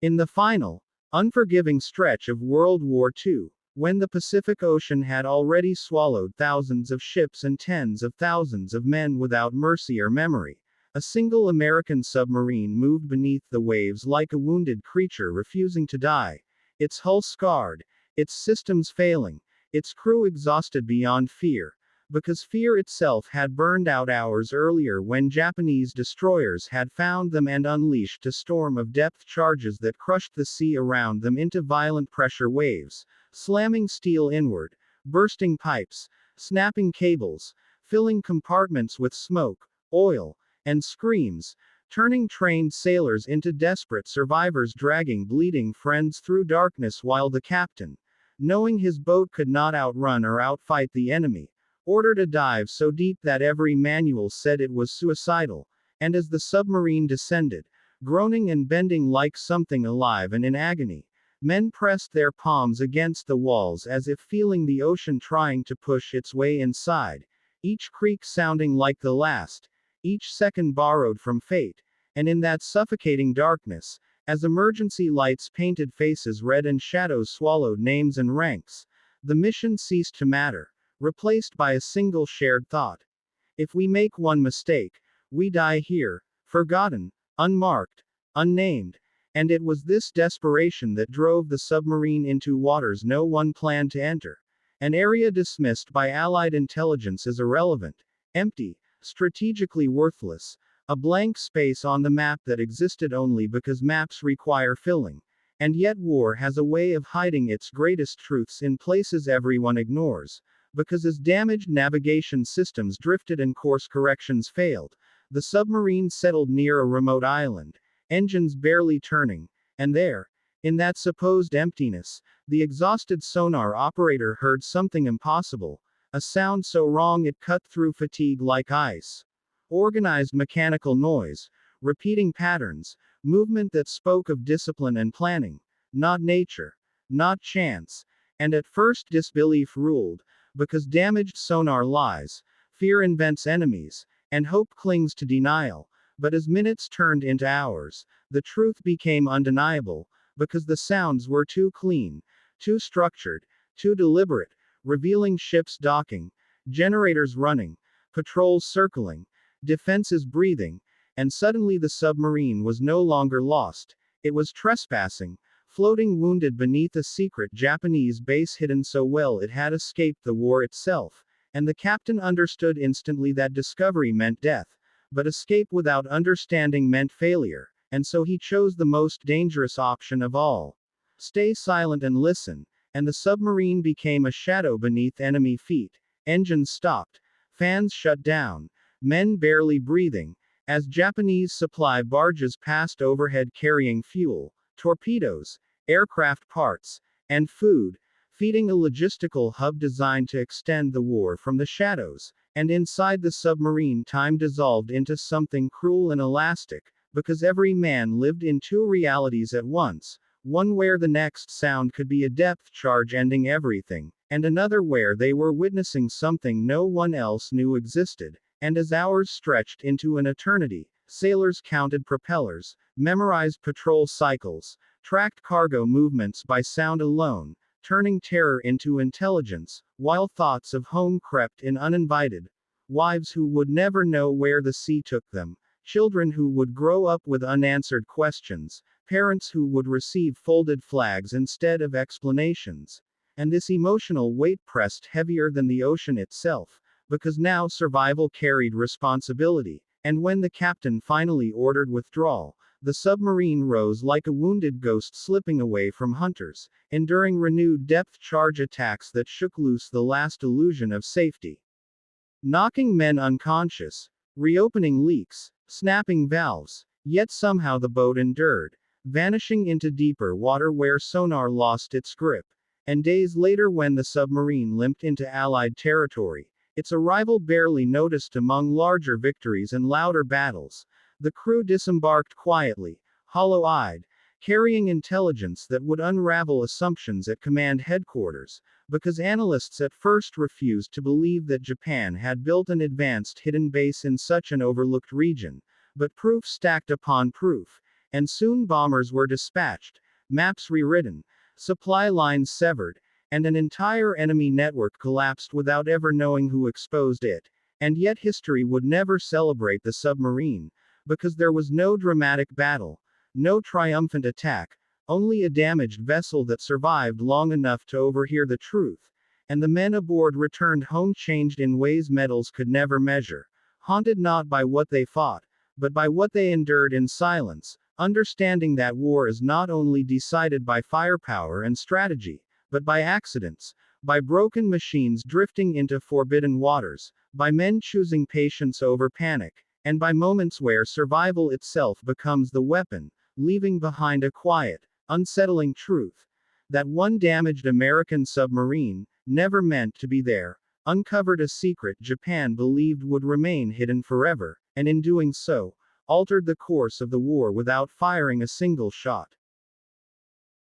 In the final, unforgiving stretch of World War II, when the Pacific Ocean had already swallowed thousands of ships and tens of thousands of men without mercy or memory, a single American submarine moved beneath the waves like a wounded creature refusing to die, its hull scarred, its systems failing, its crew exhausted beyond fear, because fear itself had burned out hours earlier when Japanese destroyers had found them and unleashed a storm of depth charges that crushed the sea around them into violent pressure waves, slamming steel inward, bursting pipes, snapping cables, filling compartments with smoke, oil, and screams, turning trained sailors into desperate survivors dragging bleeding friends through darkness while the captain, knowing his boat could not outrun or outfight the enemy, ordered a dive so deep that every manual said it was suicidal, and as the submarine descended, groaning and bending like something alive and in agony, men pressed their palms against the walls as if feeling the ocean trying to push its way inside, each creak sounding like the last, each second borrowed from fate, and in that suffocating darkness, as emergency lights painted faces red and shadows swallowed names and ranks, the mission ceased to matter, replaced by a single shared thought. If we make one mistake, we die here, forgotten, unmarked, unnamed. And it was this desperation that drove the submarine into waters no one planned to enter. An area dismissed by Allied intelligence as irrelevant, empty, strategically worthless, a blank space on the map that existed only because maps require filling. And yet war has a way of hiding its greatest truths in places everyone ignores. Because as damaged navigation systems drifted and course corrections failed, the submarine settled near a remote island, engines barely turning, and there, in that supposed emptiness, the exhausted sonar operator heard something impossible, a sound so wrong it cut through fatigue like ice. Organized mechanical noise, repeating patterns, movement that spoke of discipline and planning, not nature, not chance, and at first disbelief ruled, because damaged sonar lies, fear invents enemies, and hope clings to denial. But as minutes turned into hours, the truth became undeniable, because the sounds were too clean, too structured, too deliberate, revealing ships docking, generators running, patrols circling, defenses breathing, and suddenly the submarine was no longer lost, it was trespassing, floating wounded beneath a secret Japanese base hidden so well it had escaped the war itself, and the captain understood instantly that discovery meant death, but escape without understanding meant failure, and so he chose the most dangerous option of all. Stay silent and listen, and the submarine became a shadow beneath enemy feet, engines stopped, fans shut down, men barely breathing, as Japanese supply barges passed overhead carrying fuel, torpedoes, aircraft parts, and food, feeding a logistical hub designed to extend the war from the shadows, and inside the submarine time dissolved into something cruel and elastic, because every man lived in two realities at once, one where the next sound could be a depth charge ending everything, and another where they were witnessing something no one else knew existed, and as hours stretched into an eternity, sailors counted propellers, memorized patrol cycles, tracked cargo movements by sound alone, turning terror into intelligence, while thoughts of home crept in uninvited. Wives who would never know where the sea took them, children who would grow up with unanswered questions, parents who would receive folded flags instead of explanations. And this emotional weight pressed heavier than the ocean itself, because now survival carried responsibility, and when the captain finally ordered withdrawal, the submarine rose like a wounded ghost slipping away from hunters, enduring renewed depth charge attacks that shook loose the last illusion of safety. Knocking men unconscious, reopening leaks, snapping valves, yet somehow the boat endured, vanishing into deeper water where sonar lost its grip. And days later, when the submarine limped into Allied territory, its arrival barely noticed among larger victories and louder battles, the crew disembarked quietly, hollow-eyed, carrying intelligence that would unravel assumptions at command headquarters, because analysts at first refused to believe that Japan had built an advanced hidden base in such an overlooked region. But proof stacked upon proof, And soon bombers were dispatched, maps rewritten, supply lines severed, and an entire enemy network collapsed without ever knowing who exposed it. And yet history would never celebrate the submarine, because there was no dramatic battle, no triumphant attack, only a damaged vessel that survived long enough to overhear the truth. And the men aboard returned home changed in ways metals could never measure, haunted not by what they fought, but by what they endured in silence, understanding that war is not only decided by firepower and strategy, but by accidents, by broken machines drifting into forbidden waters, by men choosing patience over panic, and by moments where survival itself becomes the weapon, leaving behind a quiet, unsettling truth. That one damaged American submarine, never meant to be there, uncovered a secret Japan believed would remain hidden forever, and in doing so, altered the course of the war without firing a single shot.